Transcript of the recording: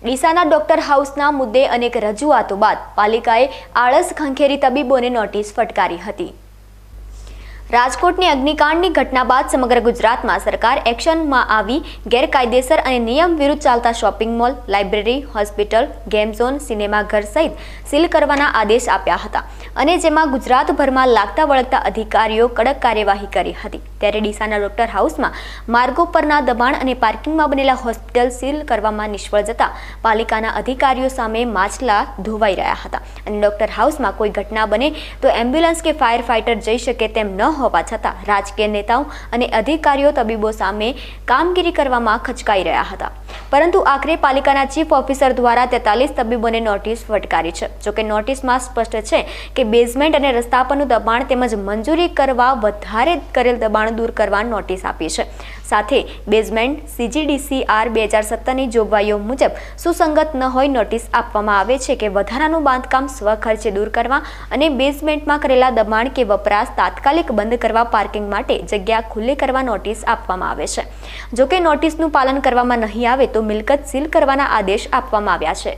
ડીસાના doctor હાઉસના મુદ્દે અનેક રજૂઆતો બાદ પાલિકાએ આળસ ખંખેરી તબીબોને નોટિસ ફટકારી હતી। રાજકોટની અગ્નિકાંડની ઘટના બાદ સમગ્ર ગુજરાતમાં સરકાર એક્શનમાં આવી ગેરકાયદેસર અને નિયમ વિરુદ્ધ ચાલતા shopping mall, library, hospital, game zone, સિનેમાઘર સહિત સીલ કરવાના આદેશ આપ્યા હતા અને જેમાં ગુજરાતભરમાં લાગતા વળગતા અધિકારીઓ કડક કાર્યવાહી કરી હતી। ત્યારે ડીસાના ડોક્ટર હાઉસમાં માર્ગો પરના દબાણ અને પાર્કિંગમાં બનેલા હોસ્પિટલ સીલ કરવામાં નિષ્ફળ જતા પાલિકાના અધિકારીઓ સામે માછલા ધોવાઈ રહ્યા હતા અને ડોક્ટર હાઉસમાં કોઈ ઘટના બને તો એમ્બ્યુલન્સ કે ફાયર ફાઇટર જઈ શકે તેમ ન હોવા છતાં રાજકીય નેતાઓ અને અધિકારીઓ તબીબો સામે કામગીરી કરવામાં ખચકાઈ રહ્યા હતા, પરંતુ આખરે પાલિકાના ચીફ ઓફિસર દ્વારા 43 તબીબોને નોટિસ ફટકારી છે। જોકે નોટિસમાં સ્પષ્ટ છે કે બેઝમેન્ટ અને રસ્તા પરનું દબાણ તેમજ મંજૂરી કરવા વધારે કરેલ દબાણ દૂર કરવા નોટિસ આપી છે। સાથે બેઝમેન્ટ CGDCR 2017ની જોગવાઈઓ મુજબ સુસંગત ન હોય નોટિસ આપવામાં આવે છે કે વધારાનું બાંધકામ સ્વખર્ચે દૂર કરવા અને બેઝમેન્ટમાં કરેલા દબાણ કે વપરાશ તાત્કાલિક બંધ કરવા પાર્કિંગ માટે જગ્યા ખુલ્લી કરવા નોટિસ આપવામાં આવે છે। જોકે નોટિસનું પાલન કરવામાં નહીં આવે તો મિલકત સીલ કરવાના આદેશ આપવામાં આવ્યા છે।